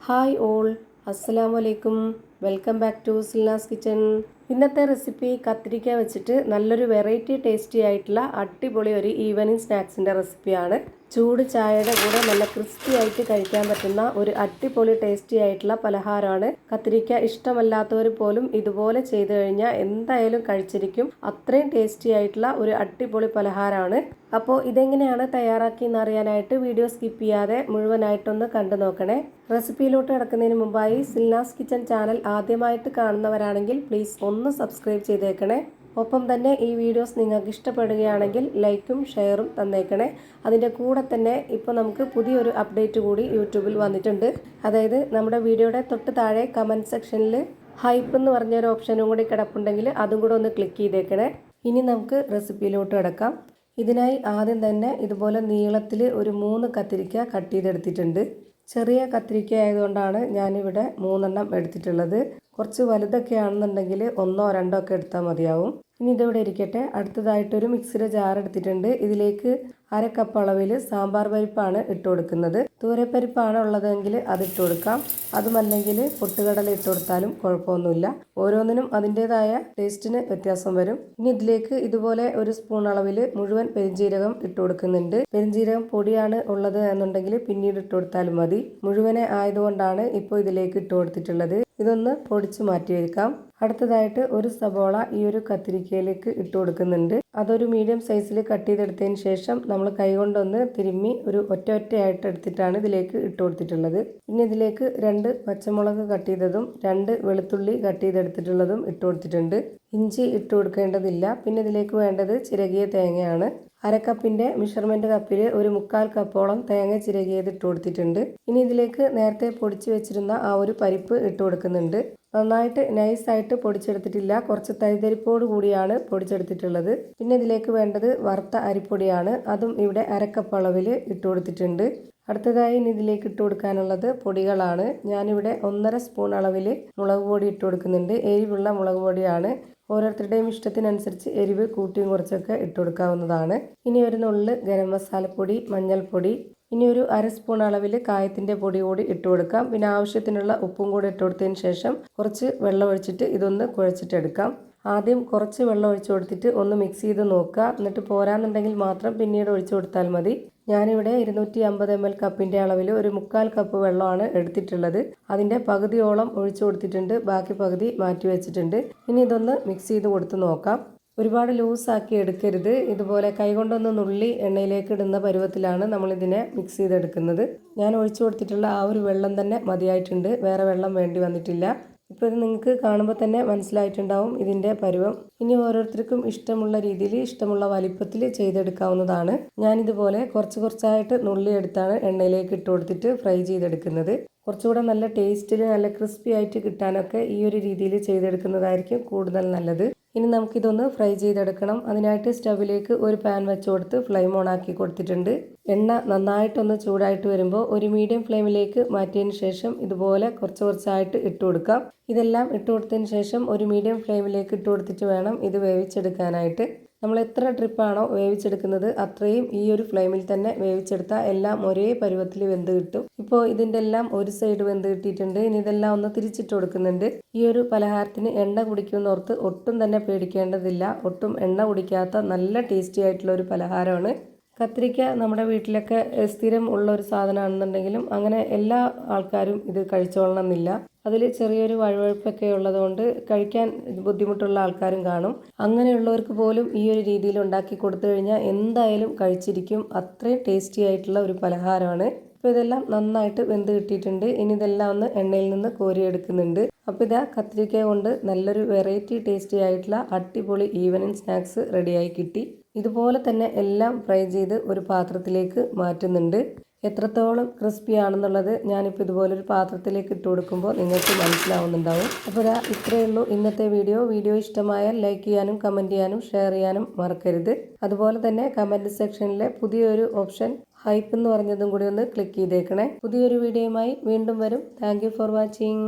Hi all, അസ്സലാമു അലൈക്കും. Welcome back to Silnas kitchen. ഇന്നത്തെ റെസിപ്പി കത്തിരിക്ക വെച്ചിട്ട് നല്ലൊരു വെറൈറ്റി ടേസ്റ്റി ആയിട്ടുള്ള അടിപൊളി ഒരു ഈവനിങ് സ്നാക്സിൻ്റെ റെസിപ്പിയാണ്. ചൂട് ചായയുടെ കൂടെ നല്ല ക്രിസ്പി ആയിട്ട് കഴിക്കാൻ പറ്റുന്ന ഒരു അടിപൊളി ടേസ്റ്റി ആയിട്ടുള്ള പലഹാരമാണ്. കത്തിരിക്ക ഇഷ്ടമല്ലാത്തവർ പോലും ഇതുപോലെ ചെയ്തു കഴിഞ്ഞാൽ എന്തായാലും കഴിച്ചിരിക്കും. അത്രയും ടേസ്റ്റി ആയിട്ടുള്ള ഒരു അടിപൊളി പലഹാരമാണ്. അപ്പോൾ ഇതെങ്ങനെയാണ് തയ്യാറാക്കിയെന്ന് അറിയാനായിട്ട് വീഡിയോ സ്കിപ്പ് ചെയ്യാതെ മുഴുവനായിട്ടൊന്ന് കണ്ടു നോക്കണേ. റെസിപ്പിയിലോട്ട് കിടക്കുന്നതിന് മുമ്പായി സിൽനാസ് കിച്ചൺ ചാനൽ ആദ്യമായിട്ട് കാണുന്നവരാണെങ്കിൽ പ്ലീസ് ഒന്ന് സബ്സ്ക്രൈബ് ചെയ്തേക്കണേ. ഒപ്പം തന്നെ ഈ വീഡിയോസ് നിങ്ങൾക്ക് ഇഷ്ടപ്പെടുകയാണെങ്കിൽ ലൈക്കും ഷെയറും തന്നേക്കണേ. അതിൻ്റെ കൂടെ തന്നെ ഇപ്പോൾ നമുക്ക് പുതിയൊരു അപ്ഡേറ്റ് കൂടി യൂട്യൂബിൽ വന്നിട്ടുണ്ട്. അതായത് നമ്മുടെ വീഡിയോയുടെ തൊട്ട് താഴെ കമൻറ്റ് സെക്ഷനിൽ ഹൈപ്പ് എന്ന് പറഞ്ഞൊരു ഓപ്ഷനും കൂടി കിടപ്പുണ്ടെങ്കിൽ അതും കൂടെ ഒന്ന് ക്ലിക്ക് ചെയ്തേക്കണേ. ഇനി നമുക്ക് റെസിപ്പിയിലോട്ട് കിടക്കാം. ഇതിനായി ആദ്യം തന്നെ ഇതുപോലെ നീളത്തിൽ ഒരു 3 കത്തിരിക്ക കട്ട് ചെയ്തെടുത്തിട്ടുണ്ട്. ചെറിയ കത്തിരിക്ക ആയതുകൊണ്ടാണ് ഞാനിവിടെ 3 എടുത്തിട്ടുള്ളത്. കുറച്ച് വലുതൊക്കെ ആണെന്നുണ്ടെങ്കിൽ 1 or 2 ഒക്കെ എടുത്താൽ മതിയാവും. ഇനി ഇതിവിടെ ഇരിക്കട്ടെ. അടുത്തതായിട്ടൊരു മിക്സിയുടെ ജാർ എടുത്തിട്ടുണ്ട്. ഇതിലേക്ക് 1/2 കപ്പ് അളവിൽ സാമ്പാർ പരിപ്പാണ് ഇട്ട് കൊടുക്കുന്നത്. തൂരപ്പരിപ്പാണ് ഉള്ളതെങ്കിൽ അതിട്ട് കൊടുക്കാം. അതുമല്ലെങ്കിൽ പൊട്ടുകടല ഇട്ട് കൊടുത്താലും കുഴപ്പമൊന്നുമില്ല. ഓരോന്നിനും അതിൻ്റെതായ ടേസ്റ്റിന് വ്യത്യാസം വരും. ഇനി ഇതിലേക്ക് ഇതുപോലെ 1 സ്പൂൺ അളവിൽ മുഴുവൻ പെരിഞ്ജീരകം ഇട്ട് കൊടുക്കുന്നുണ്ട്. പെരിഞ്ജീരകം പൊടിയാണ് ഉള്ളത് എന്നുണ്ടെങ്കിൽ പിന്നീട് ഇട്ട് കൊടുത്താലും മതി. മുഴുവനെ ആയതുകൊണ്ടാണ് ഇപ്പോൾ ഇതിലേക്ക് ഇട്ട് കൊടുത്തിട്ടുള്ളത്. ഇതൊന്ന് പൊടിച്ച് മാറ്റി വെക്കാം. അടുത്തതായിട്ട് 1 സബോള ഈ ഒരു കത്തിരിക്കയിലേക്ക് ഇട്ട് കൊടുക്കുന്നുണ്ട്. അതൊരു മീഡിയം സൈസിൽ കട്ട് ചെയ്തെടുത്തതിന് ശേഷം നമ്മൾ കൈകൊണ്ടൊന്ന് തിരുമ്മി ഒരു ഒറ്റയായിട്ട് എടുത്തിട്ടാണ് ഇതിലേക്ക് ഇട്ട് കൊടുത്തിട്ടുള്ളത്. പിന്നെ ഇതിലേക്ക് 2 പച്ചമുളക് കട്ട് ചെയ്തതും 2 വെളുത്തുള്ളി കട്ട് ചെയ്തെടുത്തിട്ടുള്ളതും ഇട്ട് കൊടുത്തിട്ടുണ്ട്. ഇഞ്ചി ഇട്ട് കൊടുക്കേണ്ടതില്ല. പിന്നെ ഇതിലേക്ക് വേണ്ടത് ചിരകിയ തേങ്ങയാണ്. 1/2 കപ്പിൻ്റെ മെഷർമെൻറ്റ് കപ്പിൽ ഒരു 1/4 കപ്പോളം തേങ്ങ ചിരകിയത് ഇട്ട് കൊടുത്തിട്ടുണ്ട്. ഇനി ഇതിലേക്ക് നേരത്തെ പൊടിച്ച് വെച്ചിരുന്ന ആ ഒരു പരിപ്പ് ഇട്ട് കൊടുക്കുന്നുണ്ട്. നന്നായിട്ട് നൈസായിട്ട് പൊടിച്ചെടുത്തിട്ടില്ല, കുറച്ച് തരിതരിപ്പോട് കൂടിയാണ് പൊടിച്ചെടുത്തിട്ടുള്ളത്. പിന്നെ ഇതിലേക്ക് വേണ്ടത് വറുത്ത അരിപ്പൊടിയാണ്. അതും ഇവിടെ 1/2 കപ്പ് അളവിൽ ഇട്ട് കൊടുത്തിട്ടുണ്ട്. അടുത്തതായി ഇനി ഇതിലേക്ക് ഇട്ട് കൊടുക്കാനുള്ളത് പൊടികളാണ്. ഞാനിവിടെ 1.5 സ്പൂൺ അളവിൽ മുളക് പൊടി ഇട്ട് കൊടുക്കുന്നുണ്ട്. എരിവുള്ള മുളക് പൊടിയാണ്. ഓരോരുത്തരുടെയും ഇഷ്ടത്തിനനുസരിച്ച് എരിവ് കൂട്ടിയും കുറച്ചൊക്കെ ഇട്ട് കൊടുക്കാവുന്നതാണ്. ഇനി ഒരു നുള്ള് ഗരം മസാലപ്പൊടി, മഞ്ഞൾപ്പൊടി, ഇനി ഒരു 1/2 സ്പൂൺ അളവിൽ കായത്തിൻ്റെ പൊടി കൂടി ഇട്ട് കൊടുക്കാം. പിന്നെ ആവശ്യത്തിനുള്ള ഉപ്പും കൂടി ഇട്ട് കൊടുത്തതിന് ശേഷം കുറച്ച് വെള്ളം ഒഴിച്ചിട്ട് ഇതൊന്ന് കുഴച്ചിട്ടെടുക്കാം. ആദ്യം കുറച്ച് വെള്ളം ഒഴിച്ചു കൊടുത്തിട്ട് ഒന്ന് മിക്സ് ചെയ്ത് നോക്കുക. എന്നിട്ട് പോരാന്നുണ്ടെങ്കിൽ മാത്രം പിന്നീട് ഒഴിച്ചു കൊടുത്താൽ മതി. ഞാനിവിടെ 250 ml കപ്പിൻ്റെ അളവിൽ ഒരു 1/4 കപ്പ് വെള്ളമാണ് എടുത്തിട്ടുള്ളത്. അതിൻ്റെ പകുതിയോളം ഒഴിച്ചു കൊടുത്തിട്ടുണ്ട്. ബാക്കി പകുതി മാറ്റി വെച്ചിട്ടുണ്ട്. ഇനി ഇതൊന്ന് മിക്സ് ചെയ്ത് കൊടുത്ത് നോക്കാം. ഒരുപാട് ലൂസാക്കി എടുക്കരുത്. ഇതുപോലെ കൈകൊണ്ടൊന്ന് നുള്ളി എണ്ണയിലേക്ക് ഇടുന്ന പരുവത്തിലാണ് നമ്മളിതിനെ മിക്സ് ചെയ്തെടുക്കുന്നത്. ഞാൻ ഒഴിച്ചു കൊടുത്തിട്ടുള്ള ആ ഒരു വെള്ളം തന്നെ മതിയായിട്ടുണ്ട്. വേറെ വെള്ളം വേണ്ടി വന്നിട്ടില്ല. ഇപ്പോൾ ഇത് നിങ്ങൾക്ക് കാണുമ്പോൾ തന്നെ മനസ്സിലായിട്ടുണ്ടാവും ഇതിൻ്റെ പരുവം. ഇനി ഓരോരുത്തർക്കും ഇഷ്ടമുള്ള രീതിയിൽ ഇഷ്ടമുള്ള വലിപ്പത്തിൽ ചെയ്തെടുക്കാവുന്നതാണ്. ഞാനിതുപോലെ കുറച്ചായിട്ട് നുള്ളിയെടുത്താണ് എണ്ണയിലേക്ക് ഇട്ട് കൊടുത്തിട്ട് ഫ്രൈ ചെയ്തെടുക്കുന്നത്. കുറച്ചുകൂടെ നല്ല ടേസ്റ്റിൽ നല്ല ക്രിസ്പി ആയിട്ട് കിട്ടാനൊക്കെ ഈ ഒരു രീതിയിൽ ചെയ്തെടുക്കുന്നതായിരിക്കും കൂടുതൽ നല്ലത്. ഇനി നമുക്കിതൊന്ന് ഫ്രൈ ചെയ്തെടുക്കണം. അതിനായിട്ട് സ്റ്റവിലേക്ക് ഒരു പാൻ വെച്ച് കൊടുത്ത് ഫ്ലെയിം ഓൺ ആക്കി കൊടുത്തിട്ടുണ്ട്. എണ്ണ നന്നായിട്ടൊന്ന് ചൂടായിട്ട് വരുമ്പോൾ ഒരു മീഡിയം ഫ്ലെയിമിലേക്ക് മാറ്റിയതിന് ശേഷം ഇതുപോലെ കുറച്ചായിട്ട് ഇട്ട് കൊടുക്കാം. ഇതെല്ലാം ഇട്ട് കൊടുത്തതിന് ശേഷം ഒരു മീഡിയം ഫ്ലെയിമിലേക്ക് ഇട്ട് കൊടുത്തിട്ട് വേണം ഇത് വേവിച്ചെടുക്കാനായിട്ട്. നമ്മൾ എത്ര ട്രിപ്പാണോ വേവിച്ചെടുക്കുന്നത് അത്രയും ഈ ഒരു ഫ്ലെയിമിൽ തന്നെ വേവിച്ചെടുത്താൽ എല്ലാം ഒരേ പരുവത്തിൽ വെന്ത് കിട്ടും. ഇപ്പോൾ ഇതിൻ്റെ എല്ലാം ഒരു സൈഡ് വെന്ത് കിട്ടിയിട്ടുണ്ട്. ഇനി ഇതെല്ലാം ഒന്ന് തിരിച്ചിട്ട് കൊടുക്കുന്നുണ്ട്. ഈ ഒരു പലഹാരത്തിന് എണ്ണ കുടിക്കുമെന്നോർത്ത് ഒട്ടും തന്നെ പേടിക്കേണ്ടതില്ല. ഒട്ടും എണ്ണ കുടിക്കാത്ത നല്ല ടേസ്റ്റി ആയിട്ടുള്ള ഒരു പലഹാരമാണ്. കത്തിരിക്ക നമ്മുടെ വീട്ടിലൊക്കെ സ്ഥിരം ഉള്ള ഒരു സാധനമാണെന്നുണ്ടെങ്കിലും അങ്ങനെ എല്ലാ ആൾക്കാരും ഇത് കഴിച്ചോളണം എന്നില്ല. അതിൽ ചെറിയൊരു വഴുവഴുപ്പൊക്കെ ഉള്ളതുകൊണ്ട് കഴിക്കാൻ ബുദ്ധിമുട്ടുള്ള ആൾക്കാരും കാണും. അങ്ങനെയുള്ളവർക്ക് പോലും ഈ ഒരു രീതിയിൽ ഉണ്ടാക്കി കൊടുത്തു കഴിഞ്ഞാൽ എന്തായാലും കഴിച്ചിരിക്കും. അത്രയും ടേസ്റ്റി ആയിട്ടുള്ള ഒരു പലഹാരമാണ്. അപ്പോൾ ഇതെല്ലാം നന്നായിട്ട് വെന്ത് കിട്ടിയിട്ടുണ്ട്. ഇനി ഇതെല്ലാം ഒന്ന് എണ്ണയിൽ നിന്ന് കോരിയെടുക്കുന്നുണ്ട്. അപ്പോൾ ഇതാ കത്തിരിക്ക കൊണ്ട് നല്ലൊരു വെറൈറ്റി ടേസ്റ്റി ആയിട്ടുള്ള അടിപൊളി ഈവനിങ് സ്നാക്സ് റെഡിയായി കിട്ടി. ഇതുപോലെ തന്നെ എല്ലാം ഫ്രൈ ചെയ്ത് ഒരു പാത്രത്തിലേക്ക് മാറ്റുന്നുണ്ട്. എത്രത്തോളം ക്രിസ്പി ആണെന്നുള്ളത് ഞാനിപ്പോൾ ഇതുപോലൊരു പാത്രത്തിലേക്ക് ഇട്ട് കൊടുക്കുമ്പോൾ നിങ്ങൾക്ക് മനസ്സിലാവുന്നുണ്ടാവും. അപ്പോൾ ഇതാ ഇത്രയേ ഉള്ളൂ ഇന്നത്തെ വീഡിയോ ഇഷ്ടമായാൽ ലൈക്ക് ചെയ്യാനും കമൻറ്റ് ചെയ്യാനും ഷെയർ ചെയ്യാനും മറക്കരുത്. അതുപോലെ തന്നെ കമൻറ്റ് സെക്ഷനിലെ പുതിയൊരു ഓപ്ഷൻ ഹൈപ്പ് എന്ന് പറഞ്ഞതും കൂടി ഒന്ന് ക്ലിക്ക് ചെയ്തേക്കണേ. പുതിയൊരു വീഡിയോയുമായി വീണ്ടും വരും. Thank you for watching.